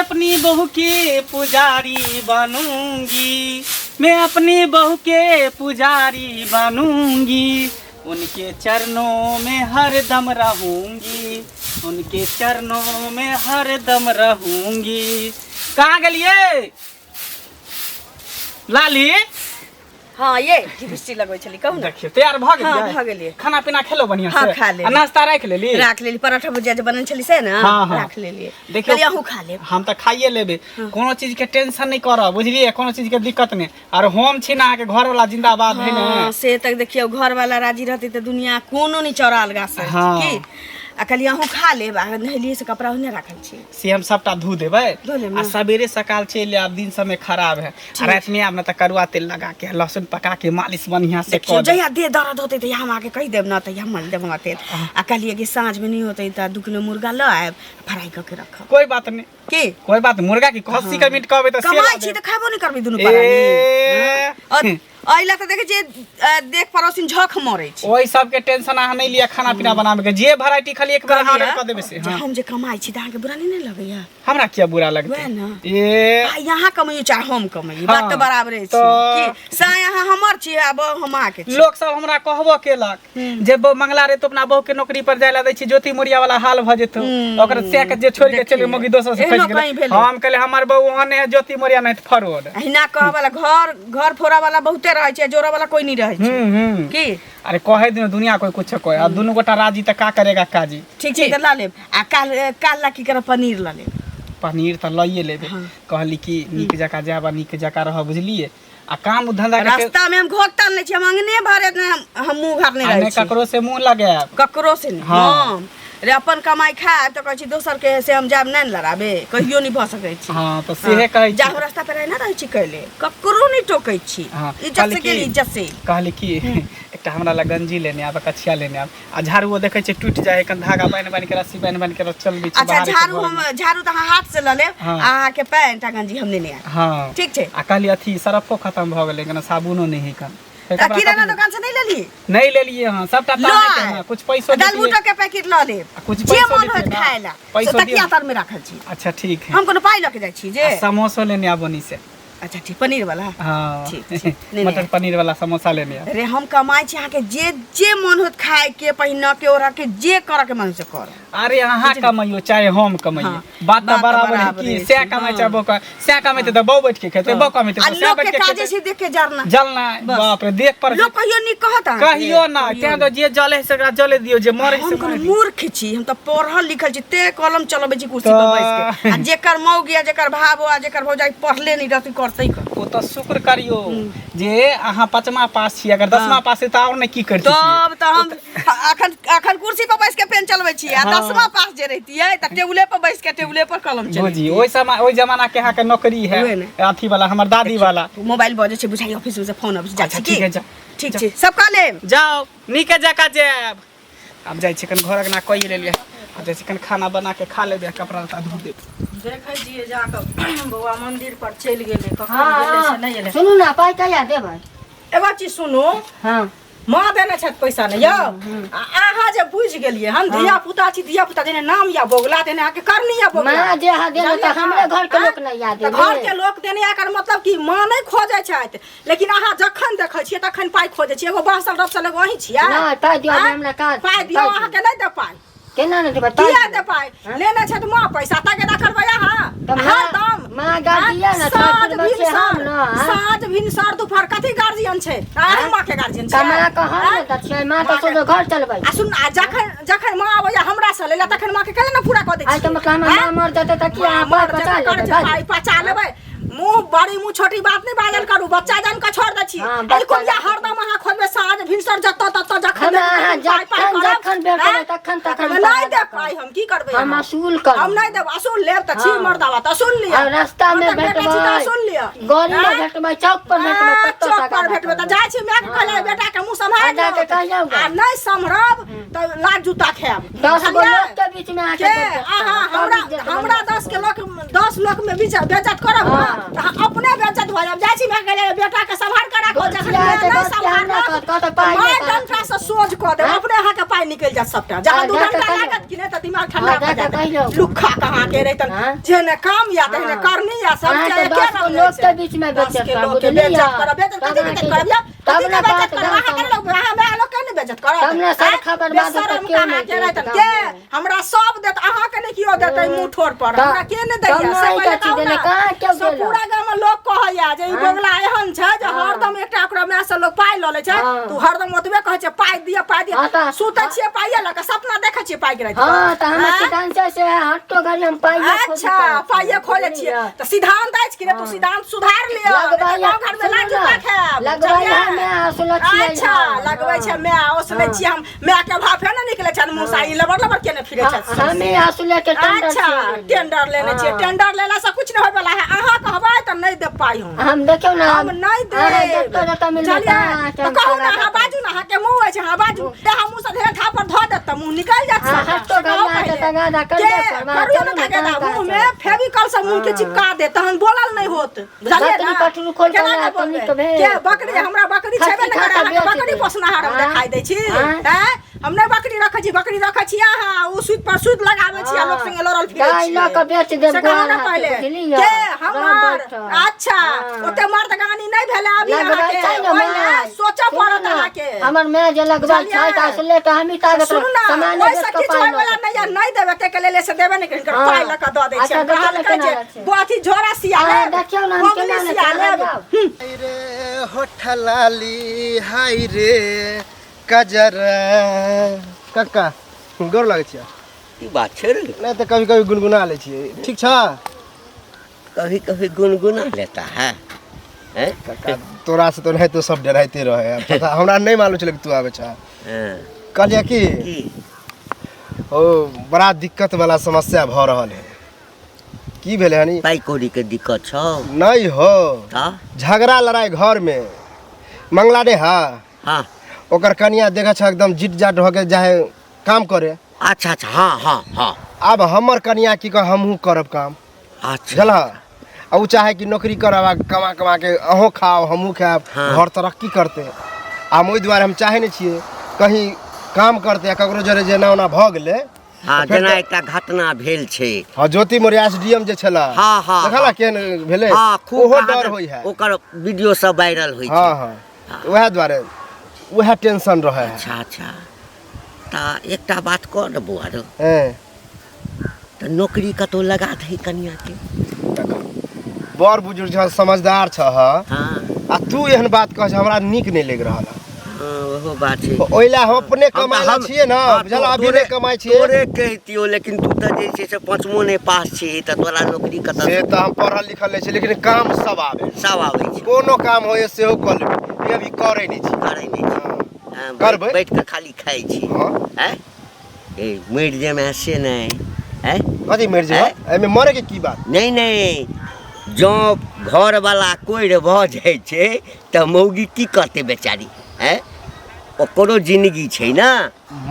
अपनी बहू के पुजारी बनूंगी, मैं अपनी बहू के पुजारी बनूंगी, उनके चरणों में हर दम रहूंगी, उनके चरणों में हर दम रहूंगी। कहाँ गलिए लाली? हाँ ये लिपस्टिक लगबै छली कहू ना। देखिए तैयार भ गेलिए? हाँ भ गेलिए। खाना पीना खेलो बढ़िया से? हाँ खा ले। नाश्ता रख लेली? रख लेली, पराठा भुजिया जे बनल छली से ना हाँ, हाँ। रख लेली। देखियो कहलिए अहू खा लेब। हम तो खाइए लेबे, कोनो चीज के टेंशन नहीं करब, बुझलिए? कोनो चीज के दिक्कत नहीं। और हम छी ना के घर वाला जिंदाबाद है ना। हाँ से तक देखियो घर वाला राजी रहती तो दुनिया कोनो नहीं चौराल गा से हाँ। की आ कहलिए अहू खा लेब। आ नहलिए से कपड़ा ओने रखल छी से हम सबटा धो देबै धो लेब आ ना। सवेरे सकाल चल आब, दिन समय खराब है। रात में आब ना तो करुआ तेल लगा के लहसुन पका के मालिश बढ़िया से देखियो कर देब। जहिया देह दर्द होते तो हम आके कह देब ना तो हम मल देब हम तेल। आ कहलिए कि साँझ में नहीं होते तो 2 किलो मुर्गा ल आएब, फ्राई करके रखब। कोई बात नहीं, की कोई बात मुर्गा की खस्सी का मीट कहबे तो कमाई छी तो खाबो नहीं करबी दुनू परानी। और अइला तो देखे जे देख पड़ोसिन झक मरे छी। ओई सब के टेंशन अहाँ नहीं लिया खाना पीना बनावे के, जे वैरायटी खाली एक बार ऑर्डर कर देबे से। जे हाँ। हम जे कमाई छी त अहाँ के बुरा नहीं लगैया? हमरा क्या बुरा लगता वह ना। ये आ यहाँ कमाई चाहे हम कमाई, हाँ, बात तो बराबर छै तो- कि सा यहाँ हमर छी अब हम आके छी। लोग सब हमरा कहबो केलक जे मंगला रे तो अपना बहू के नौकरी पर जाय ला दै छी, ज्योति मोरिया वाला हाल भ जेतो, ओकर से के जे छोड़ के चले मगी दोसर से एहनो फंस कहीं गेल। भेलै। हम कहले हमर बहू ओहने है, ज्योति मोरिया नहीं फरोड। अहिना कह वाला घर फोड़ा वाला बहुते रहे छै, जोरा वाला कोई नहीं रहे छै की। अरे कहे दिन दुनिया कोई कुछ कोई, अब दोनों गोटा राजी त का करेगा काजी। ठीक छै त ला लेब। आ काल ला की करब, पनीर ला लेब। पनीर त लइए लेबे। कहली कि नीक जका जाब, नीक जका रह, बुझलिए? आ काम धंधा के रास्ता में हम घोटल नहीं छी, हम अंगने भरे हम मुंह घाटने रहे ने छी। ककरो से मुंह लगाएब। ककरो से नहीं। हाँ। हाँ रे अपन कमाई खाएब तो कहै छी दोसर के से हम जाब नहीं लड़ाबे, कहियो नहीं भ सकै छी। हाँ तो सेहे कहै छी। जाहु रास्ता पे रहना रहे छी कहले ककरो नहीं टोकै छी। हाँ, इज्जत कहली से कि- गेली इज्जत से। कहली कि एकटा हमरा ला गंजी लेने आब, कछिया लेने आब। आ झाड़ू देखे छै टूट जाए, कन धागा बांध के रस्सी बांध के चल दी छी अच्छा झाड़ू तो हाथ से ल लेब। हाँ। अहाँ के पैंट आ गंजी हम लेने आएब। हाँ ठीक छै। आ कहली अथी सरफो खत्म भ गेलै, कना साबुनो नहीं है कन। आ किराना दुकान से नहीं लेली? नहीं ले लिए। हाँ सबटा लो ताने आए। के कुछ पैसो दाल देतिए। बूटा के पैकेट ल लेब, कुछ जे पैसो मन देतिए होत ना। खाए ला पैसो से तकिया दिया। तर में रखल छी। अच्छा ठीक है। हम कोनो पाई ल के जाय छी जे। आ समोसो लेने आब ओनी से। अच्छा ठीक, पनीर वाला। हाँ ठीक, ठीक। नहीं, मटर नहीं। पनीर वाला समोसा लेने आब। अरे हम कमाई छी, अहाँ के जे मन होत खाए के, पहिन के, ओढ़ के, जे कर के मन से कर। अरे अहाँ कमाइयो चाहे हम कमाइए, हाँ, बात तो बराबर है बराबर कि है। से कमाई चाहे बो से कमाइते तो बौ बैठ के खेते, बौ कमाइते आ तो से लोग बैठ के के काजे खेते। से देख के जरना। जलना बाप रे, देख पर लोग कहियो नहीं कहत अहाँ के। कहियो ना, त्या तो जे जले है सकरा जले दियो, जे मरे से हम कोनो मरे दियो। मूर्ख छी, हम तो पढ़ल लिखल छी, ते कलम चलबे छी कुर्सी पर बैठ के। आ जेकर मौगी आ जेकर भाव आ जेकर भौजाई पढ़ले नहीं रहती करतै कर। वो तो शुक्र करियो जे अहाँ 5मा पास छी, अगर 10मा पास है तो और नहीं की करती। तब तो हम अखन कुर्सी पर बैठ के पेन चलबे छी। आ 10मा पास जे रहतियै त टेबुले पर बैठ के टेबुले पर कलम चलबे। जी ओई समय ओई जमाना के अहाँ के नौकरी है, उहे ने। अथी वाला हमर दादी वाला। मोबाइल बजे छै, बुझाई ऑफिस में से फोन आबै छै, जा अच्छा, छी ठीक की? है, जा। ठीक छै, सब का लेब। जाओ नीके जका जाब। अब जाय छी कन घर ना कहि लेलिए, अब जाय छी कन खाना बना के खा लेबे, कपड़ा लत्ता धो देब। देखै छियै जाके बौआ मंदिर पर चलि गेलै, कखन गेलै से नहीं एलै। सुनू ना, पाई कहिया देबै? एगो चीज सुनू, हाँ माँ देने छथि पैसा ने यौ। अहाँ जे बुझि गेलिए, हम धिया पुता छी, धिया पुता जेने नाम या बोगला देने अहाँ के करनी या बोगला। माँ जे हा देने त हमरे घर के लोक नहीं याद तऽ घर के लोक देने एकर मतलब कि माँ नहीं खोजे छथि, लेकिन अहाँ जखन देखै छियै तखन पाई खोजे छियै। एगो बासल रपसल एगो अहीं छियै। नहीं पाई दियो, हमरा काज पाई दियो, अहाँ के नहीं दे पाई। केना नहीं देबै? किया दे पाई? लेने छथि माँ पैसा, ताके ना करबै अहाँ हरदम। माँ गार्जियन न साँझ बच्चे भिन हम न साँझ भिन सर दुपहर कथी गार्जियन छै? अहाँ माँ के गार्जियन छै। कमा कऽ हम ने तऽ छियै, माँ तऽ सोझो घर चलबै। आ सुन, आ जखन माँ आबैया हमरा से लेला तखन माँ के केना ना पूरा कऽ दै आई छी? तऽ मतलब हमर माँ मर जेतै तऽ की अहाँ पाई बचा लेबै? पाई पचा लेबै। मुंह बड़ी मुंह छोटी बात नहीं बाजल करू, बच्चा जान के छोड़ दै छी। हाँ, एहि कोनिया हरदम अहाँ खोजबै साँझ भिनसर जत्तऽ तत्तऽ जखन अहाँ जखन भेटबै तखन नहीं दे पाई, हम की करबै? हम असूल करब। हम नहीं देब, असूल लेब तऽ छी मर्दावा तऽ असूल लिअ। और रास्ता में भेटबै, असूल लिअ। गली में भेटबै, चौक पर भेटबै, तत्तो चौक टका पर भेटबै तऽ जाइ छी माय के कहले बेटा के मुंह सम्हार आ जाके कहियौ गे। आ नहीं सम्हरब तऽ लात जूता खायब। 10 गो लोक के बीच में के अहाँ हमरा 10 के लोक 10 लोक में बेइज्जत करब हाँ। न, तऽ अहाँ अपने बेइज्जत देत हो जब जाइ छी मैं कहले बेटा के संभाल के राखो जखन नहीं संभाल मैं डंडा से सोच क दे अपने हां के पाई निकल जा सबटा जहां दू घंटा लागत कि नहीं त दिमाग ठंडा हो जाए लुखा कहां के रहतन जेने काम या तने करनी या सब चाहे के लोग के बीच में बेइज्जत कर बेइज्जत कर बेइज्जत कर तब ना बात कर वहां मैं लोग के नहीं बेइज्जत कर हमने सर खबर बात के रहतन के हमरा सब देत अहां के नहीं कियो देतै मुंह ठोर पर हमरा के नहीं दैया सब पूरा गांव में लोग कहैया जे ई बंगला एहन छै जे हरदम एकटा ओकरा में से लोग पाइ ल लै छै तू हरदम ओतबे कहै छै पाइ दिया सुतै छियै पाइए ल के सपना देखै छियै पाइ गिरै हां त हम सिद्धांत से हटतो गाड़ी हम पाइए अच्छा पाइए खोले छियै त सिद्धांत अछि कि तू सिद्धांत सुधार लियो गांव घर में लाठी राखे लगबै हमें असुल छियै अच्छा लगबै छै मैं ओसले छियै हम मैं के भाफे न निकले छै मुसाई लबर लबर केने फिरे छै हमें असुल के टेंडर अच्छा टेंडर लेने छियै टेंडर लेला से कुछ नहीं होय वाला है अहां कहबै त नहीं दे पाई हम देखियो ना हम नहीं दे तो मिलता तो कहू ना हां बाजू ना हां के मुंह है हां बाजू ते हम मुंह से ढेर खा पर ध देत त मुंह निकल जात हटतो गाड़ी त गादा कर दे करियो ना गादा मुंह में फेविकॉल से मुंह के चिपका दे तहन बोलल नहीं होत बुझलिए ना पटरू खोल के तनी तो भे के बकरी हमरा बकरी छेबे न करे बकरी पोसनाहार हम देखाई दै छी हैं हमने बकरी रखै छी अहाँ उ सुत पर सुत लगाबै छी लोग संगे लड़ल फिरै छी गाय ल के बेच देब गाना पहले के हमर अच्छा ओते मर्द गानी नहीं भेले अभी अहाँ के ओइला सोचा पड़त अहाँ के हमर मैं जे लगबल छै त असले त हम ही तागत सामान ओइ से किछ होय वाला नहीं देबे के लेले से देबे नहीं कर पाई ल के द दै छी कहल के जे बोथी झोरा सिया ले देखियो ना हम केना सिया ले रे होठलाली हाय रे कजरा काका गोर लागै छियै ई बात छै रे नहीं तो कभी कभी गुनगुना ले छियै ठीक छ कभी कभी गुनगुना लेता है हैं काका तोरा से तो नहीं तो सब डराइते रहे पता हमरा नहीं मालूम चले कि तू आवे छ हां कहलिया कि की ओ बड़ा दिक्कत वाला समस्या भ रहल है की भेले हनी पाई कौड़ी के दिक्कत छ नहीं हो हां झगड़ा लड़ाई घर में मंगला दे हां ओकर कनिया देखा छ एकदम जिट जाट हो के जाए काम करे अच्छा अच्छा हां हां हां अब हमर कनिया की कह हमहू करब काम अच्छा चल आ उ चाहे कि नौकरी करब कमा कमा के अहो खाओ हमहू खाब घर तरक्की करते आ मोइ द्वारा हम चाहे नहीं छिए कहीं काम करते ककरो जरे जेना ओना भ गेले हां जेना एकटा घटना भेल छै हां ज्योति मोरिया एसडीएम जे छला हां हां देखला केन भेले हां ओहो डर होई है ओकर वीडियो सब वायरल होई छै हां हां वह द्वारा वह टेंशन रहे है अच्छा अच्छा ता एकटा बात कर बुआ रो हैं त नौकरी कतो लगा दही कन्या के बड़ बुजुर्ग छ समझदार छ हां आ तू एहन बात कह हमरा नीक नहीं लग रहल ओहो बात छै ओइला हम अपने कमाइला छिए ना बुझल अभी नहीं कमाई छिए तोरे कहतियो लेकिन तू त जे छै से पांचमो ने पास छी त तोरा नौकरी कत से त हम पढ़ल लिखल नहीं छी लेकिन काम सब आवे छै कोनो काम होय सेहो क लेब ये अभी करे नहीं छी करे नहीं करबै बैठ के खाली खाई छी हां हैं ए मर जे में से नहीं हैं कथी मर जे एमे मरे के की बात नहीं नहीं जो घर वाला कोइर भ जाय छै त मौगी की करते बेचारी हैं ओकरो जिंदगी छै ना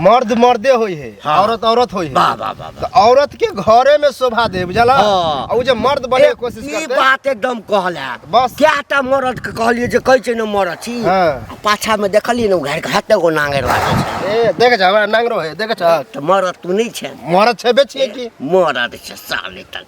मर्द मर्दे होई है औरत औरत होई है वाह वाह वाह तो औरत के घरे में शोभा दे बुझला हाँ। उ जे मर्द बने कोशिश ई करते बात एकदम कहला बस क्याटा मरद के कहलिए जे कहै छै न मरद छी हाँ। पाछा में देखलिए न घर के हाथे को नांगर लागे छै ए देख छ हमरा नांगरो है देख छ त मरद तू नहीं छै मरद छेबे छिए की मरद छै साले तक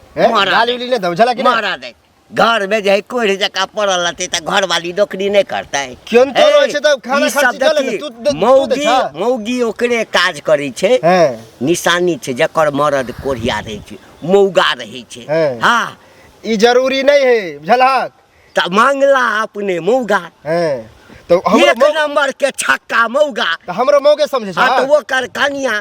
गाली उली नहीं दे बुझला कि मरद है घर में जे कोई जका पड़ल रहते त घर वाली नौकरी नहीं करता है क्यों तो रहे छै त खाना खर्च चले देखी, तू मौगी मौगी ओकरे काज करै छै हैं निशानी छै जकर मरद कोढ़िया रहै छै मौगा रहै छै हैं। हां ई जरूरी नहीं है बुझला त मांगला अपने मौगा हैं तो एक नंबर के छक्का मौगा हमरो मौगे समझे छ तो ओकर कनिया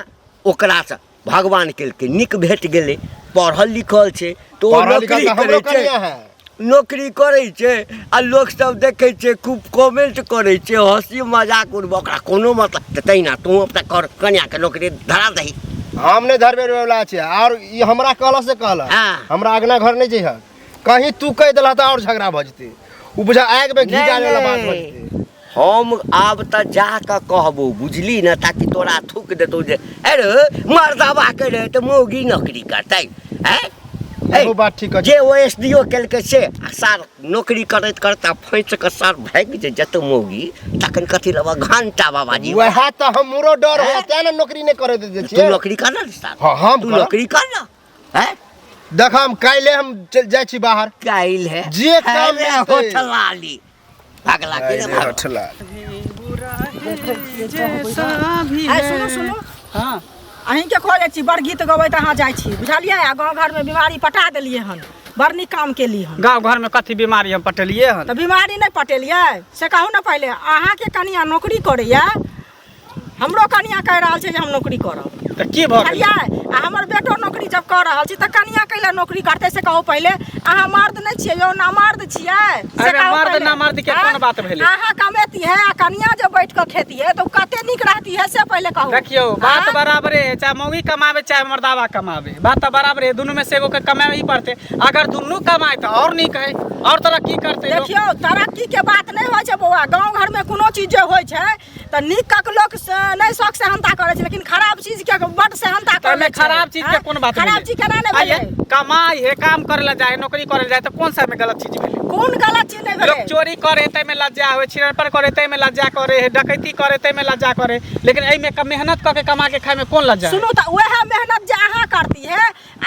ओकरा से भगवान के निक भेट गेले पढ़ल लिखल छै तो नौकरी करे छै नौकरी करे छै आ लोग सब देखे छै खूब कमेंट करे छै हंसी मजाक उड़ब ओकरा कोनो मतलब तैना तू अपना कर कन्या के नौकरी धरा दही हम नहीं धरबे वाला छै और ई हमरा कहला से कहला हाँ। हमरा अगना घर नहीं जइह कहीं तू कह देला त और झगड़ा भ जते उ बुझा आग में घी डाले वाला बात भ जते हम आब त जा के कहबो बुझली ना ताकि तोरा थूक देतौ जे अरे मर्दावा करे त मौगी नौकरी करतै हैं एगो बात ठीक है जे OSDO केलकै से सर नौकरी करैत करता फैंच के सर भागि जे जतो मौगी तखन कथी लेबा घंटा बाबाजी वह तो हमरो डर हो तें ना नौकरी नहीं करे दे तू छियै नौकरी कर ना सर हाँ हम तू नौकरी कर ना हैं देख हम काल्हि हम चल जाय छी बाहर काइल है जे काम है मिलतै। होठलाली भागला के रे भागला। ठला सुनो सुनो हाँ अहीं के खोजे छी बड़ गीत गबैत अहाँ जाइ छी बुझलियै आ गाँव घर में बीमारी पटा देलियै हन बड़ नीक काम केली हन गाँव घर में कथी बीमारी हम पटेलिए हन तो बीमारी नहीं पटेलियै से कहू ना पहले अहाँ के कनिया नौकरी करैया हमरो कनिया कह रहल छै जे हम नौकरी करब तो की भऽ गेल बुझलियै आ हमर बेटो नौकरी जब कर रहल छी तऽ कनिया कैला नौकरी करतै से कहू पहले अहाँ मर्द नहीं छियै यौ ना मर्द छियै से अरे कहू मर्द पहिले। ना मर्द के कोन हाँ? बात भेलै अहाँ कमेती है आ कनिया जब बैठ के खेती है तो कते नीक रहती है से पहले कहू देखियो बात हाँ? बराबरे है चाहे मौगी कमावे चाहे मर्दावा कमावे बात तो बराबर है दोनों में से एगो के कमावे ही पड़ते अगर दोनों कमाए तो और नीक है और तरक्की करते लोग। देखियो तरक्की के बात नहीं होइ छै बौआ गांव घर में कोनो चीज जे होइ छै तऽ नीकक लोक नहीं शौक सेहनता करे छै लेकिन खराब चीज के बड सेहनता तो करे में खराब चीज के कोन बात खराब चीज केना नहीं भेलै कमाई है काम करे ला जाए नौकरी करे ला जाए तो कौन सा में गलत चीज भेलै कोन गलत चीज नहीं लोग भेलै चोरी करे तै में लज्जा होय छिनर करे तै में लज्जा करे है डकैती करे तै में लज्जा करे लेकिन एहि में मेहनत क के कमा के खाए में कौन लज्जा है? सुनू तऽ वएह मेहनत जे अहाँ करती है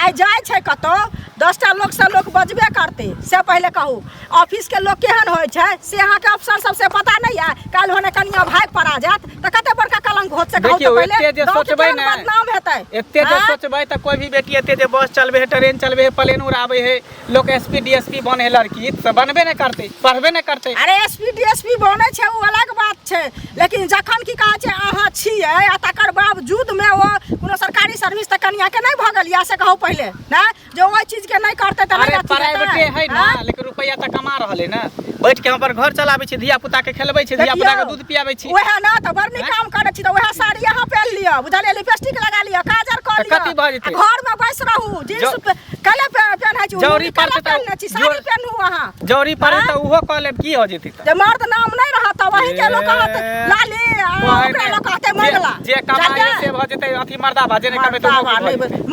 आइ जाइ छै कतौ 10टा लोग से लोग बजबे करते से पहले कहू ऑफिस के लोग केहन होइ छै से अहाँ के अफसर सब से पता नहीं है काल होने कनिया भाग पड़ा जात तऽ कते बड़का कलंक होत से कहू देखियो तऽ पहले एते जे गाँव के सोचबै केहन ने बदनाम हेतै एते जे हाँ? सोचबै तऽ कोई भी बेटी एते जे बस चलबे है ट्रेन चलबे है प्लेन उड़ाबे है लोग SP DSP बने है लड़की तो बनबे नहीं करते पढ़बे नहीं करते अरे SP DSP बने छै ओ अलग बात छै लेकिन जखन की कहै छै अहाँ छियै आ तकर बावजूद में ओ कोनो सरकारी सर्विस तऽ कनिया के नहीं भगल या से कहू पहले ना जो ओइ चीज के नहीं करते तऽ अरे प्राइवेटे है ना लेकिन रुपया तो कमा रहले ना बैठ के हम पर घर चलाबै छी धिया पुता के खिलबै छी धिया पुता के दूध पियाबै छी ओहे ना तऽ बड़ नीक काम करै छी तऽ ओहे साड़ी अहाँ पहिन लिअ बुझलियै लिपस्टिक लगा लिअ काजर कऽ तऽ लिअ कथी भऽ जेतै? आ घर में बैस रहू जींस कले पहिनै छी जौरी पड़तै तऽ पहिनै छी साड़ी पहिनू अहाँ जौरी पड़े हाँ? तो उहो कह लेब की हो जेतै त जे मर्द नाम नहीं रहत तऽ वही के लोग कहत लाली आ ओकरा लोग कहते मंगला जे कमाए से भ जेतै अथी मर्दा भाजे ने कमे तो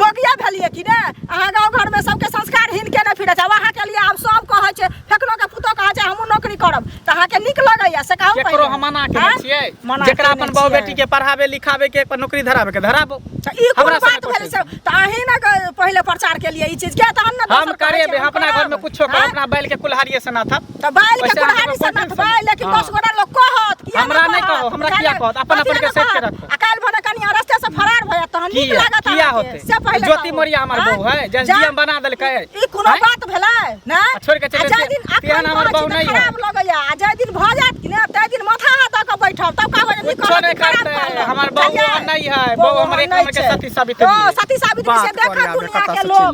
मोगिया भेलिए कि ने अहाँ गांव घर में सबके संस्कार हिन के नहीं फिरे छै अहाँ के लिए आब सब कहै छै फेकनो के पुतो कहै छै हमहू नौकरी करब तऽ अहाँ के नीक लगैया से कहू केकरो हम मना केने छियै जेकरा अपन बहु बेटी के पढ़ावे लिखावे के पर नौकरी धरावे के धराबो ई कोन बात भेलै से तऽ अहीं ना पहिले प्रचार के लिए ई चीज के तऽ हम हम करेबे अपना घर में कुछो कर अपना बैल के कुल्हाड़िए से ना था तऽ बैल के कुल्हाड़ी से नथबै लेकिन 10 गोटा लोग कहत कि हमरा नहीं कहो हमरा किया कहत अपन अपन के सेट के रखो आ काल भने कनिया रास्ते से फरार भया तहन नीक लागत किया अहाँके। होते से पहिले ज्योति मोरिया हमर बहू है जैसे जीएम बना देलकै ई कोनो बात भेलै ना छोड़ के चले जाय दिन तेहन हमर बहू नहीं है खराब लगैया आ जाय दिन भ जात कि ने तै दिन माथा हाथ द के बैठब तब कहबै जे नीक कुछो नहीं करते हमर बहू नहीं है बहू हमरे कमर के सती साबित ओ सती साबित्री से देखत दुनिया के लोग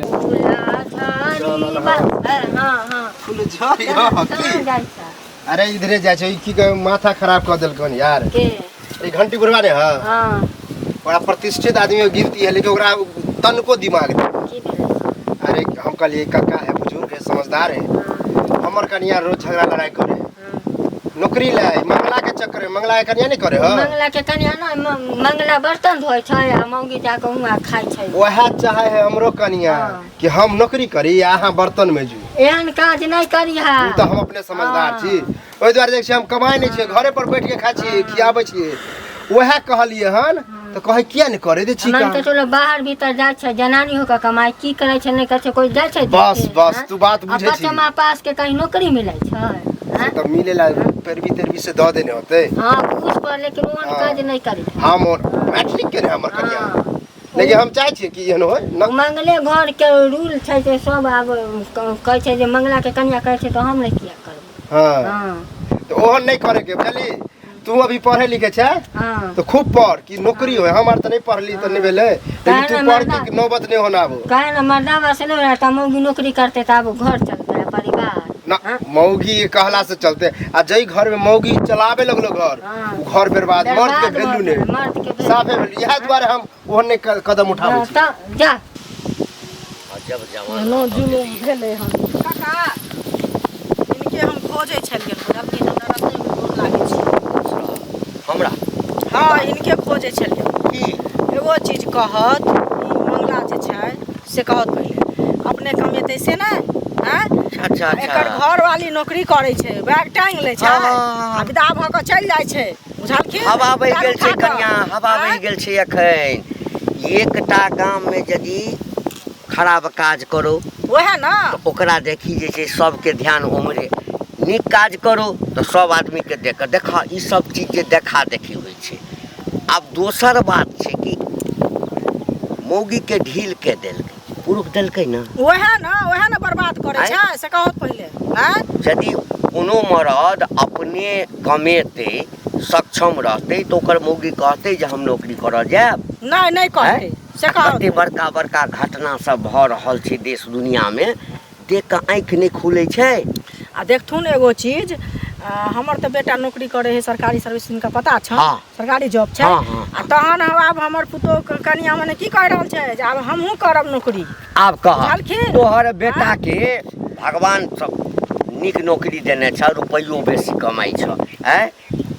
फुल झरी अरे इधरे जाइ छै की कहे माथा खराब कर देलकन यार एक घंटी बुढ़वा ने हां बड़ा प्रतिष्ठित आदमी गिनती है लेकिन ओकरा तनको दिमाग नहीं अरे हम कहलिए काका है बुजुर्ग है समझदार है हमर कनिया रोज झगड़ा लड़ाई करे नौकरी ले मंगला के चक्कर में मंगला के कनिया नहीं करे मंगला के कनिया ना मंगला बर्तन धोय छै आ मौगी जाके उहाँ खाय छै वह चाहे है हमरो कनिया कि हम नौकरी करी या अहाँ बर्तन में जू एहन काज नहीं करिहा तो हम अपने समझदार छी ओहि दुआरे देख छी हम कमाई नहीं छियै घरे पर बैठ के खाय छी खियाबै छी वह कहलिए हन तो कहे किया नहीं करे दे छी मन के चलो बाहर भीतर जाय छै जनानी हो के कमाई की करे छै नहीं करे छै कोई जाय छै बस बस तू बात बुझे छी बच्चा माँ पास के कहीं नौकरी मिलै छै तो मिलेला पैरवी से दे देने होते हां कुछ पर लेकिन ओहन काज नहीं करी हम मैट्रिक के हमर कनिया लेकिन हम चाहे छी कि एहन होय न मंगले घर के रूल छै जे सब आब कहै छै जे मंगला के कन्या कहै छै तो हम नहीं किया करब हां तो ओहन नहीं करे के बुझली तू अभी पढ़े लिखे छै हां तो खूब पढ़ कि नौकरी होय हमार त नहीं पढ़ली त नहीं भेले लेकिन तू पढ़ के नौबत नहीं होना अब काहे ना मर्दावा से नहीं रहता मौगी नौकरी करते त अब घर चलते परिवार ना मौगी कहला से चलते आ जई घर में मौगी चलावे लगलो घर उ घर बर्बाद मर्द के वैल्यू नहीं साफे वैल्यू यह द्वारा हम ओहन नहीं कदम उठाबै छी त जा जब जवान नो जुलूम भेलै हन काका इनके हम खोजै छलियै अब के हमरा रस्ते में गोर लागै छी हमरा हां इनके खोजै छलियै की एगो चीज कहत ई मंगला जे छै से कहत पहिले अपने कमेतै से ना हैं अच्छा एकर घर वाली नौकरी करै छै बैग टांग लै छै आ विदा भ के चलि जाइ छै बुझलखिन हवा बहि गेल छै कन्या, हवा बहि गेल छै एखन। एकटा गाम में यदि खराब काज करो वएह ना तो ओकरा देखी जे छै सबके ध्यान उमरे, नीक काज करो तो सब आदमी के देखा ई सब चीज जे देखा देखी होइ छै। आब दोसर बात छै कि मौगी के ढील के देलकै, पुरुष देलकै ना, वएह ना बर्बाद करे छै से कहत पहिले हैं। यदि कोनो मर्द अपने कमेते सक्षम रहते तो ओकर मौगी कहते जे हम नौकरी करऽ जायब, नहीं कहते से कहत। कते बड़का बड़का घटना सब भऽ रहल छै देश दुनिया में, देख कऽ आँखि नहीं खुलै छै। आ देखथुन एगो चीज हमर तो बेटा नौकरी करे है सरकारी सर्विस, इनका पता छ हाँ। सरकारी जॉब छै आ तहन आब हमर पुतो कनिया मने की कह रहल छै जे आब हमहूँ करब नौकरी। आब कह बुझलखिन? तोहर बेटा के भगवान सब नीक नौकरी देने छ, रुपैयो बेसी कमाई छ, हैं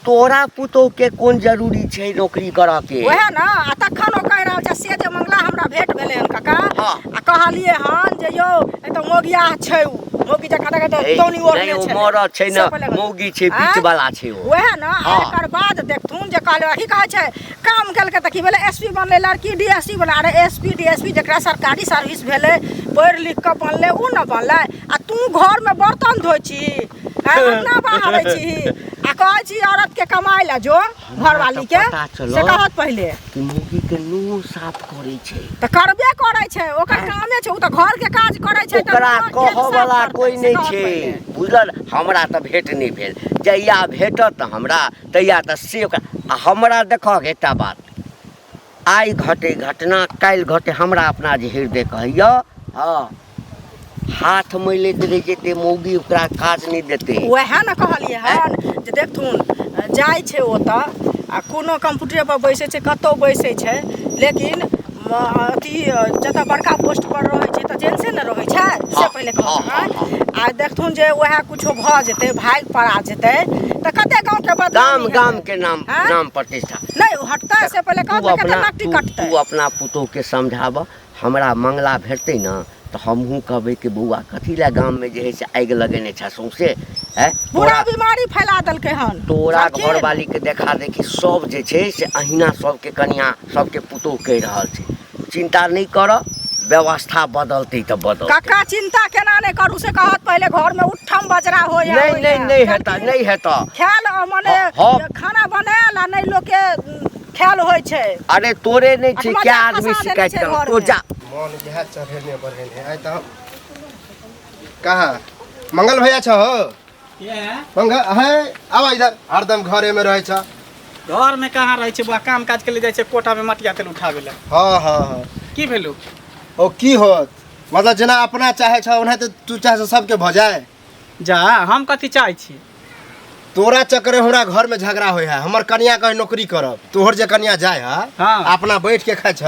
तोरा पुतोह के कोन जरूरी छै नौकरी करऽ के? वएह ना आ तखन ओ कह रहल छै से जे मंगला हमरा भेट भेलै हन काका हाँ। आ कहलिए हन जे यौ ए त मोगिया छै उ मौगी जका तक तौनी ओढ़ने नहीं, छै ओ मरद छै ना, मौगी छै बीच वाला छै ओ। वएह ना हाँ। एकर बाद देखथुन जे कहले की कहै छै काम केलकै त की भेलै एसपी बनलै, लड़की डीएसपी बना, अरे एसपी डीएसपी जकरा सरकारी सर्विस भेलै पढ़ि लिख के बनलै उ न बनलै आ तू घर में बर्तन धोइ छी ना बहाबै छी आ कहै छी औरत के कमाई ला जो घरवाली के से कहत पहिले कि मौगी के मुंह साफ करे छै त करबे करै छै ओकर कामे छै उ त घर के काज करै छै त ओकरा मुँह के कहऽ साफ वाला करतै, कोई से नहीं कहत छै, पहिले। बुझल? हमरा तऽ भेट नहीं भेल, जहिया भेटत हमरा तहिया तऽ से आ हमरा देखक एकटा बात, आइ घटे घटना काल्हि घटे हमरा अपना जे हृदय कहैया हाँ हाथ मैलैत रहि जेतै मौगी ओकरा काज नहीं देतै। वएह न कहलिए हन जे देखथुन जाइ छै ओतऽ आ कोनो कंप्यूटर पर बैसे छै कतौ बैसे छै लेकिन अथी जतऽ बड़का पोस्ट पर रहै छै तऽ जेंट्से न रहै छै से पहिले कहत आ देखथुन जे वएह कुछो भऽ जेतै भागि पड़ा जेतै तऽ कते गांव के बदनामी गाम के नाम प्रतिष्ठा नहीं हटतै से पहिले कहत कते नकटी कटतै। तू अपना पुतोह के समझाब, हमरा मंगला भेटतै न तो हमहूँ कहबै कि बौआ कथी लए गाम में जे है से आगि लगेने छ सौंसे है पूरा बीमारी फैला देलकै हन तोरा घरवाली के देखा देखी सब जे छै से अहिना सबके कनिया सबके पुतोह कहि रहल छै। चिंता नहीं कर, व्यवस्था बदलते तो बदल काका चिंता केना नहीं करू से कहत पहिले घर में उठम बजरा हो नहीं हेता ख्याल मने खाना बनाएल आ नहीं लोग के ख्याल होय छै। अरे तोरे नहीं छै क्या आदमी शिकायत कर तो जा मन यह चढ़ेने बढ़ेने आइ त कहाँ मंगल भैया छ हो मंगल है आवा इधर हरदम घरे में रहे छ घर में कहाँ रहे छै बुआ, काम काज के लिए जाइ छै कोटा में मटिया तेल उठावे ला। हाँ की भेलू? ओ की होत मतलब जेना अपना चाहे छ ओना त तू चाहे सबके भ जाए जा हम कथी चाहै छी? तोरा चक्कर में हमरा घर में झगड़ा होय है, हमर कन्या कहे नौकरी करब, तोहर जे कन्या जाए है हाँ। अपना बैठ के खाए छ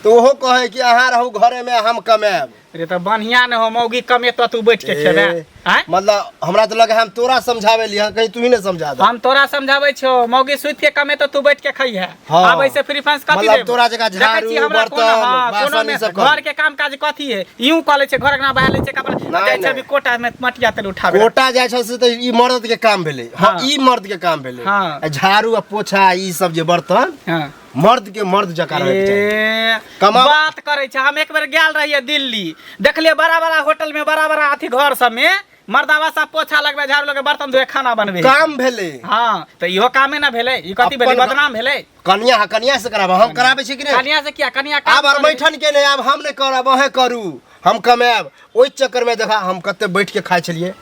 तो ओहो कहे कि अहाँ रहू घरे में हम कमाएब। अरे तो बढ़िया न हो मौगी कमे तो तू बैठ के खेबे हैं? मतलब हमरा तो लगे हम तोरा समझावे लिया कहीं तू ही ने समझा दे। हम तोरा समझाबै छौ मौगी सुइत के कमे तो तू बैठ के खई है। हाँ। अब ऐसे फ्री फंस कथी मतलब देब? तोरा जगह झाड़ू, देखै छी हमरा बर्तन, कोनो बासन में ई सब घर के काम काज कथी है यूं कह ले छै घर ना बहा ले छै कपड़ा जाइ छै अभी कोटा में मटिया तेल उठावे कोटा जाय छ से त ई मर्द के काम भेलै। हाँ। ई मर्द के काम भेलै। हाँ। झाड़ू आ पोछा ई सब जे बर्तन हां मर्द के मर्द जका रहे के चाही। कमाओ। बात करे छै हम एक बेर गेल रहिए दिल्ली, देखलिए बड़ा बड़ा होटल में बड़ा बड़ा अथी घर सब में मर्दावा सब पोछा लगबे झाड़ू लगे बर्तन धोए खाना बनबे काम भेलै। हां तो इहो कामे ना भेलै, ई कथी भेलै? बदनाम भेलै। कन्या से कराबा हम कराबे छी कि नहीं? कन्या से क्या कन्या आब और बैठन के नहीं, आब हम नहीं करब वहे करू हम कमाएब। ओइ चक्कर में देखा हम कते बैठ के खाए छलिए,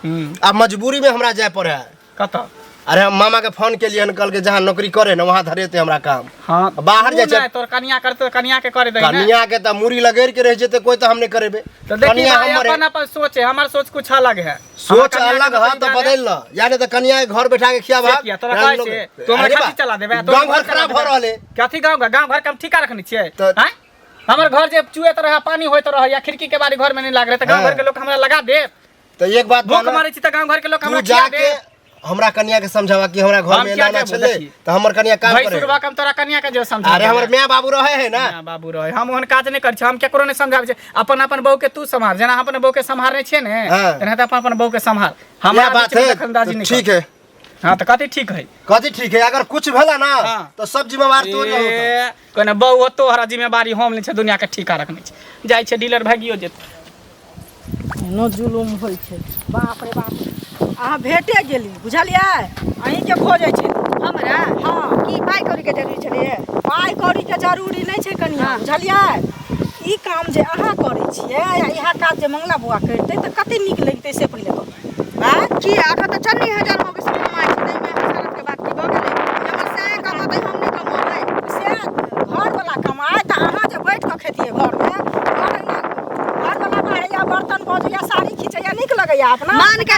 अब मजबूरी में हमरा जाय पड़े है। कत? अरे हम मामा के फोन के लिए निकल के जहाँ नौकरी करे ना वहाँ धरेते हमरा काम। हाँ बाहर जाय छै तोर कन्या करते कन्या के करे दे ना। कन्या के त मुरी लगेर के रह जेते कोई तो हम नहीं करेबे। तो देखिए कन्या भाई हमर अपन अपन सोच है, हमार सोच कुछ अलग है। सोच अलग है तो बदल ल, यानी तो कन्या के घर बैठा के खियाबा। तोरा कहै छै तू हमरा खाती चला देबे? गांव घर खराब भ रहले। कथी गांव घर के हम ठीका रखनी छियै? तो- हैं? हमर घर जे चुएत रहे पानी होइत रहे या खिड़की के बारी घर में नहीं लाग रहे तो गांव हाँ। घर के लोग हमरा लगा दे। तो एक बात भूख मानो, मारे छी तो गांव घर के लोग तू हमरा खिया जाके दे। हमरा कन्या के समझावा कि हमरा घर हम में क्या लाना क्या चले बोलती? तो हमर कन्या काम भाई करे सुरवा कम तोरा कन्या के जो समझा अरे हमर माय बाबू रहे है ना ना बाबू रहे हम ओहन काज नहीं कर हम केकरो नहीं समझाबे छै अपन अपन बहू के तू संभाल जेना अपन बहू के संभालने छे ने हाँ। तेना अपन अपन बहू के संभाल क्या हमरा बात बीच में है दखलंदाजी तो नहीं ठीक कर। है हाँ तो कथी ठीक है कथी ठीक है अगर कुछ भेला ना हाँ। तो सब जिम्मेवार तू न होता कोने बहू हो तोहरा जिम्मेवारी हम नहीं छै दुनिया के ठिका रखने छै जाय छै डीलर भागियो जेत नो जुलुम होइ छै बाप रे बाप अहाँ भेटे गेली बुझलियै अहीं के खोजै छै हमरा हाँ की पाइ कौड़ी के जरूरी छलिए पाइ कौड़ी के जरूरी नहीं छै कनिया बुझलियै ई काम जे अहाँ करै छियै या इएह काज जे मंगला बौआ करतै तऽ कते नीक लगतै से पहिले कहू की अखन तऽ 96,000 हो गेल सब कमाइ छै तै में सरत के बात की भऽ गेलै हमर से कमातै हम नहीं कमाबै से घर वाला कमाए तऽ अहाँ जे बैठ कऽ खेतियै घर में घर वाला बाहरिया बर्तन बजैया साड़ी खींचैया नीक लगैया अपना मान के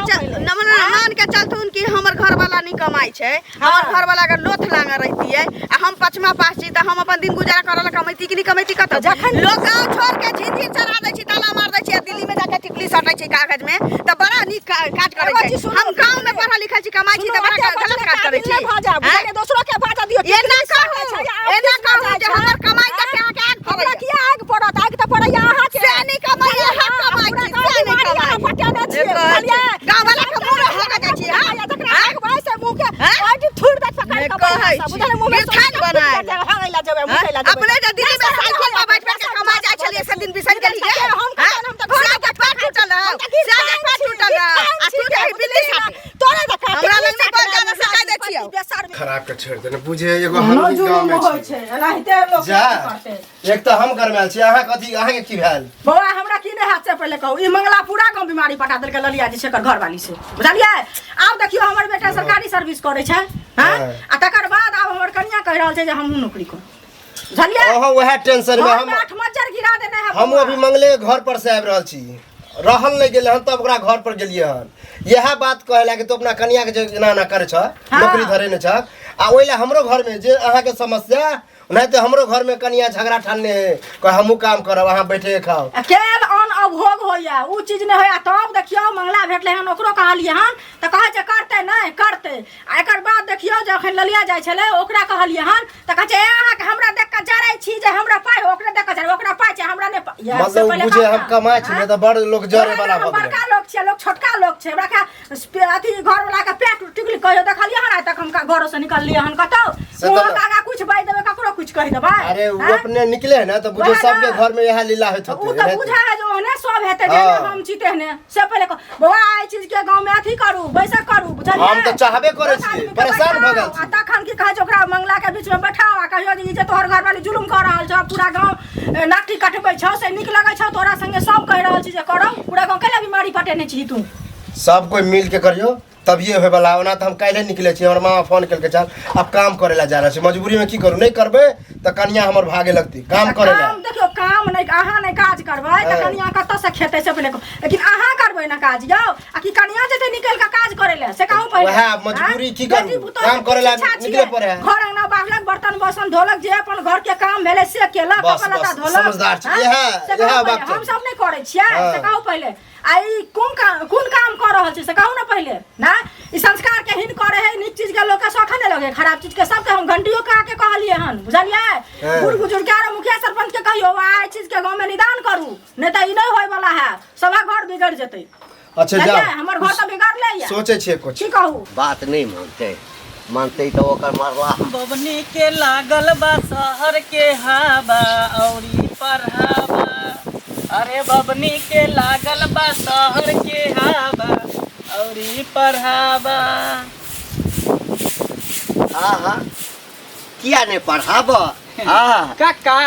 मान के चलथुन कि हमर घर वाला नहीं कमाई छै हमर घर वाला अगर लोथ लांग रहतियै आ हम पचमा पास छी त हम अपन दिन गुजारा करल कमैती कि नहीं कमैती कत जखन लोग गाँव छोड़ के झिंझिर चढ़ा दै छी ताला मार दै छी दिल्ली में जाके टिकली सटै छी कागज में त बड़ा नीक काज करै छै हम गाँव में पढ़ल लिखल छी कमाई छी त बड़ा गलत काज करै छी भाजा दोसरो के भाजा दियो एना कहू जे हमर कमाई त के आग हमरा पड़ै किया आग पड़त आग तऽ पड़ैया अहाँ के से नहीं कमाई हम कमाई छी से नहीं कमाई पटाना छियै बुझलियै गाँव वाला के मुंह में हगा जाइ छी या तकरा आग भाई से मुंह के ओइठी थुड़ दे पकड़ के कहै छी बुझलियै मुंह में थान बनाए हगैला जेबै मुखैला जेबै अपने जे दिल्ली में साइकिल पर बैठ के कमा जाइ छलिए से दिन बिसर गेलिए हम त घोड़ा के पैर टूटल से के पैर टूटल आ तू जे बिल्ली साथ तोरे देखा हमरा लग से बोल जाना सिखा दै छियो खराब के छेड़ देने बुझे एगो हम नो गांव जुलुम में होइ छी छै एनाहिते लोग जा करते एक तो हम गरमाल छी अहाँ कथी अहाँ के की भेल बौआ हमरा की नहीं हाथ से पहले कहू ई मंगला पूरा गांव बीमारी पटा देलकै ललिया जी छेकर घर वाली से बुझलियै आब देखियो हमर बेटा सरकारी सर्विस करे छै हां आ तकर बाद आब हमर कन्या कह रहल छै जे हमहू नौकरी कर बुझलियै ओहो वह टेंशन में हम आठ मज्जर गिरा देने है हम अभी मंगले के घर पर से आबि रहल छी रहल नहीं गेले हम तब ओकरा घर पर गेलिए हन यह बात कहला कि तू अपना कन्या के जे ना करे छ नौकरी धरे ने छ आ ओइला हमरो घर में जे अहाँ के समस्या नहीं तो हमरो घर में कनिया झगड़ा ठानने कह हमहू काम करब अहाँ बैठे खाओ अकेल अन अभोग होइया उ चीज नहीं होइया तब देखियो मंगला भेटले हन ओकरो कहलिए हन त कहै छै करते नहीं करते आ एकर बाद देखियो जखन ललिया जाय छले ओकरा कहलिए हन त कहै छै अहाँ के हमरा देख के जरै छी जे हमरा पाइ ओकरे देख के जरै ओकरा पाइ छै हमरा नहीं पाइ मतलब बुझे हम कमाई छी त बड़ लोग जरे वाला भ बड़का लोग छै लोग छोटका लोग छै हमरा का अथी घर वाला के पेट टिकली कहियो देखलिए हन तक हम का घरो से निकललिए हन कतौ वो काका कुछ बाई देबे ककरो कुछ कहि देबे अरे वो अपने निकले है ना तो बुझे सबके घर में यह लीला होत उ त बुझा है जो ने सब हेते जे हम जीते ने से पहले बौआ आई चीज के गांव में अथी करू वैसा करू बुझलिए हम तो चाहबे करे छी परेशान भ गेल छी तखन की कहै छै ओकरा मंगला के बीच में बैठाओ आ कहियो जे तोहर घर वाली जुलुम कर रहल छ पूरा गांव नाटी कटबै छ से नीक लगै छ तोरा संगे सब कह रहल छी जे करो पूरा गांव केला बीमारी पटेने छी तू सब कोई मिल के करियो तब ये होय वाला ओना त हम काल्हे निकले छी हमर मामा फोन केलके चल अब काम करे ला जा रहा छी मजबूरी में की करू नहीं करबे त कन्या हमर भागे लगती काम करे ला काम देखियो काम नहीं अहाँ नहीं काज करबै त कन्या कत से खेते से पहले लेकिन अहाँ करबै ना काज यौ आ कि कन्या जेते निकल के काज करे ले से कहू पहले वह मजबूरी की करू काम करे ला निकले पड़े है घर अंगना बाहरक बर्तन बासन धोलक जे अपन घर के काम भेले से केलक बस, अपन लता बस, धोलक समझदार छी यह बात हम सब नहीं करे छियै से कहू पहले आई कोन काम कर रहल छी से कहू ना पहले ना ई संस्कार के हिन करे है नीक चीज के लोग के शौख ने लगे खराब चीज के सब के हम घंटियो का के कहलिए हन बुझलिए बूढ़ बुजुर्ग के और मुखिया सरपंच के कहियो आई चीज के गांव में निदान करू नहीं त ई नहीं होय वाला है सभा घर बिगड़ जेतै अच्छा जा हमर घर त बिगड़ ले या सोचे छे कुछ की कहू बात नहीं मानते तो ओकर मारला बबनी के लागल बा शहर के हवा औरी परहावा अरे बबनी के लागल बा शहर के हवा औरी परहावा आहा किया नहीं पढ़ाब काका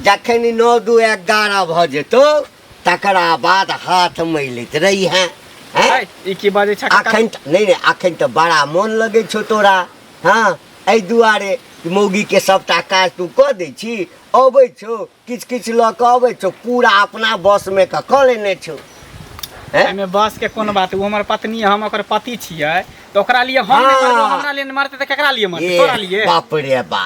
जखन 9-2-11 भ जेतो तकरा बाद हाथ मैलैत रही हैं ई की बाजे छ काका अखन नहीं अखन तो बड़ा मन लगे छो तोरा हाँ एहि दुआरे मौगी के सबटा काज तू कऽ दै छी अबै छो किछ किछ लऽ कऽ अबै छो पूरा अपना बस में कऽ लेने छो एमे बस के कोन बात वो हमर पत्नी हम ओकर पति छियै तो ओकरा लिए हम नहीं मरबो हमरा लिए मरते त केकरा लिए मरते तोरा लिए बाप रे बा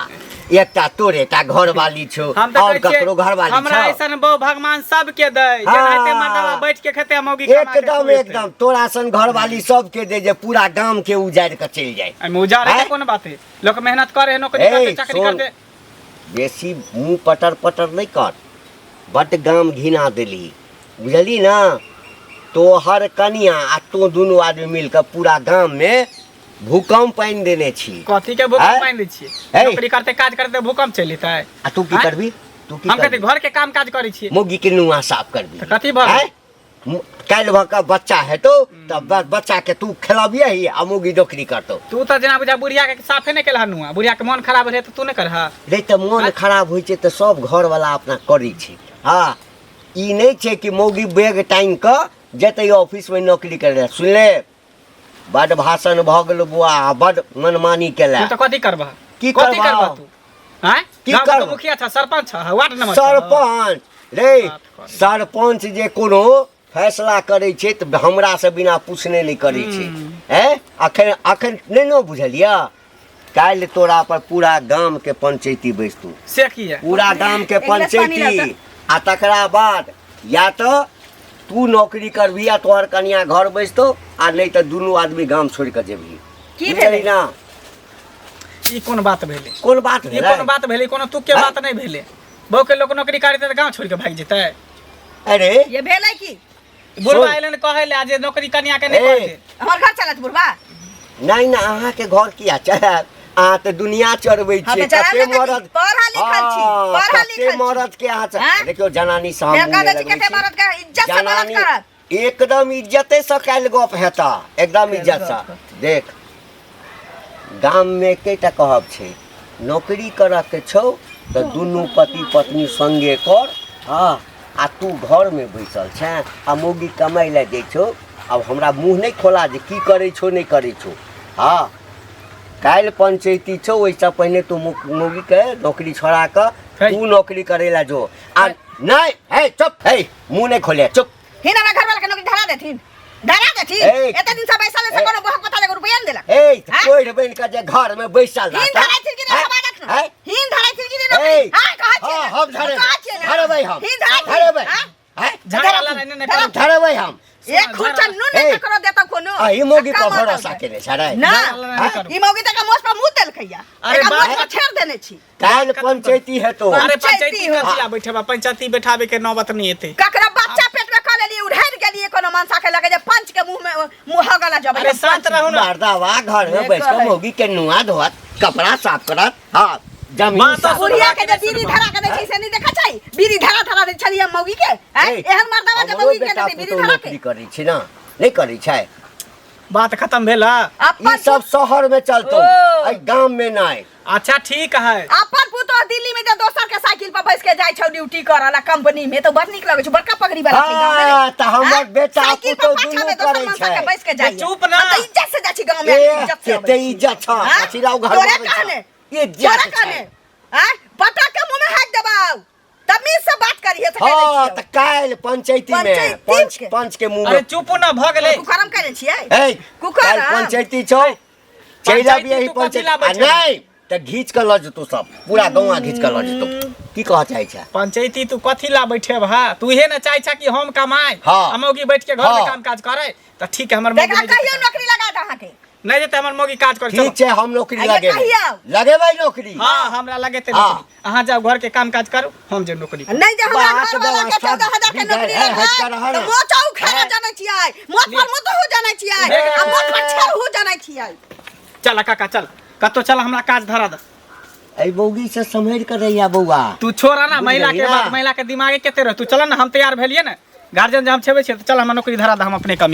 एकटा तोरे एकटा घर वाली छो हम तो और कहै छियै, ककरो घर वाली हमरा छो ऐसन बहु भगवान सबके दे हाँ। जेनाहिते मर्दवा बैठ के खेते मौगी कमा के एकदम खुएतै। एकदम तोरा सन घर वाली सबके दे जे पूरा गांव के उजाड़ के चल जाए एहिमे उजाड़ है हैं? कोन बात है लोग मेहनत करे है नौकरी ए, करते चाकरी सुन। करते बेसी मुंह पटर पटर नहीं कर बट गाम घिना दिली बुझली ना तो हर कनिया आ तो दोनों आदमी मिलकर पूरा गांव में भूकंप पानि देने छी कथी के भूकंप हैं? मान दै छियै है? नौकरी करते काज करते भूकंप चल जेतै आ तू की हैं? करबी तू की हम कहते करबी घर के काम काज करै छियै मोगी के नुआ साफ करबी तऽ कथी भऽ गेल? काल्हि भऽ कऽ बच्चा हेतौ तब बच्चा के तू खेलबिए ही आ मोगी नौकरी करतौ तू तऽ जेना बुझा बुढ़िया के साफे नहि केलह नुआ बुढ़िया के मन खराब रहे तऽ तू नहि करह रे तऽ मोन खराब होइ छै तऽ सब घर वाला अपना करै छै हाँ ई नहि छै कि मौगी बैग टाइम कऽ जेतै ऑफिस में नौकरी करे ले सुनले बड भाषण भऽ गेल बुआ बड मनमानी केला तू तऽ कथी करबह की कथी करबह? करबह तू हैं की गाँव के करबह? तो मुखिया छ सरपंच छ वार्ड नंबर सरपंच रे बात कर। सरपंच जे कोनो फैसला करे छै तऽ हमरा से बिना पूछने नहीं करे छै हैं अखन अखन नहीं न बुझलिया काल्हि तोरा पर पूरा गांव के पंचायती बैसतू से की है पूरा गांव के एक गिलास पानी पंचायती आ तकरा बाद या तो तू नौकरी करबी या तोहर कनिया घर बैसतो आ नहीं तो दोनों आदमी गांव छोड़ के जेबही की बुझली भेलै? ना ई कोन बात भेलै कोन बात ई भेलै कोन बात भेलै कोनो तुक के बात नहीं भेलै बहु के लोग नौकरी करते तऽ गांव छोड़ के भाग जेतै अरे ये भेलै की बुढ़वा अइलन कहै ले जे नौकरी कनिया के नहीं ए, करते हमर घर चलत बुढ़वा नहीं ना अहाँ के घर किया चढ़ाब अहाँ तऽ दुनिया चढ़बै हाँ, छियै तऽ चढ़ाबे कते कथी? मरद पढ़ल लिखल छी, हाँ, पढ़ल कते लिखल छी। मरद के अहाँ हैं? देखियो जनानी फेर सामने कह दै छी कते मरद के इज्जत से मरद करत एकदम इज्जते से काल्हि गप हेता एकदम इज्जत से देख गाम में एकेटा कहब छै नौकरी करऽ के छौ तऽ दुनू पति पत्नी संगे कर हाँ आ तू घर में बैसल छै आ मौगी कमाइ लए जाइ छौ अब हमरा मुंह नहीं खोला जे की करे छौ नहीं करे छौ हाँ काल्हि पंचायती छौ ओहिसँ पहिने तू मौगी के नौकरी छोड़ा कऽ है। तू नौकरी करे ला जो आ नहीं है चुप है मुंह नहीं खोले चुप हिन हमरा घर वाला के नौकरी धरा देथिन ए, एते दिन से बैसल से ए, कोनो बहुत कथा ले रुपया न देलक ए हैं? कोई बन के जे घर में बैसल हिन रहता धराइ थिन कि नहीं समाजक न हैं? हिन धराइ थिन कि नहीं ए, नौकरी हां कहै छियै हाँ, न। हम धरे कहै छियै न। धरबै हम हिन धराइ थिन, धरबै हैं? हैं? झाड़ा वाला नहीं नहीं धरब। धरबै हम एक खुरचन नुन ए, नहीं ककरो देता कोनो आ ई मौगी अक्का पर मत भरोसा दे। केने छड़ै ना नहीं करू। ई मौगी तक मोस पर मुंह देलखैया अरे एकरा बात- मोस पर छेड़ देने छी काल्हि पंचायती हेतौ अरे पंचायती पंचायती हो। कथी आ बैठेबा पंचायती बैठाबे के नौबत नहीं एते ककरा बच्चा पेट में खा लेलिए उड़ाइ गेलिए कोनो मनसा के लगे जे पंच के मुंह में मुंह गला जब अरे शांत रहू ना मर्दावा घर में ये बैठ के कहै। मौगी के नुआ धोत कपड़ा साफ करत हाँ जमीन बात तो साफ सुन। बुढ़िया करत। के जे बीड़ी धरा के दै छै से नहीं देखा छै बीड़ी धरा धरा दै छलिए मौगी के हैं ए, एहन मर्दावा जे हमरो मौगी के बेटा देतै बीड़ी पुतौह धरा नौकरी के करै छै ना नहीं करै छै बात खत्म भेल है? ई अपन सब शहर में चलतौ ओ। एहि गांव में नहीं अच्छा ठीक है अपन पुतो दिल्ली में जे दोसर के साइकिल पर बैस के जाय छौ ड्यूटी करला कंपनी में तो बड़ नीक लगे छै बड़का पगड़ी वाला छै गांव में हाँ, तऽ हमर हैं? बेटा साइकिल पुतौह पर पाछा दुनू में दोसर करै मनसा छै। के बैस के जाय चुप ना। इज्जत से जाय छी गांव में ए, इज्जत से कते इज्जत छ हैं? कचिराउ घर तोरे में कहने इज्जत तोरे छै कहने हैं पटा के मुंह में हाथ दबाओ तमीज से बात करिए से हाँ तऽ काल्हि पंचायती में पंचायती के। पंच के मुंह अरे में चुप ना भ गेलै कुकरम करे छियै ए कुकर काल्हि हाँ। पंचायती छौ चलि पंचायती आबि यही तू कथी पंचायत लाबै आ छै? नहीं तऽ घीच के लऽ जेतौ सब पूरा गौवा घीच के लऽ जेतौ की कहऽ चाहै छै पंचायती तू कथी ला बैठे भा तू हे ना चाहे छा कि हम कमाए हाँ। हम मौगी बैठ के घर में हाँ। काम काज करे तो ठीक है हमर मौगी देखा नहीं कहियो जेतै। नौकरी लगा दे अहाँ के नहीं जेते हमर मौगी काज करे ठीक छै हम नौकरी आइए लगेबै कहिया? लगेबै नौकरी हाँ हमरा लगे ते हाँ। नौकरी अहाँ जाओ घर के काम काज करू हम जे नौकरी करू। नहीं जे हमरा बात घर वाला के व्यवस्था 14,000 के बिगड़ नौकरी है, लगा हट कर रहा तो ना। मोचाऊ खाना है। जानै छियै मोच पर मुद हो जानै छियै देख। आ मोच पर छेड़ हो जानै छियै चल काका चल कतो चल हमरा काज धरा दे एहि बौगी से सम्हर कर रहिया बौआ तू छोड़ा ना बुझ महिला गई के ना। बात महिला के दिमागे केते रह तू चल ना हम तैयार भेलिए ना गार्जियन जे हम छेबे छियै तो चल हमरा नौकरी धरा दे हम अपने कमे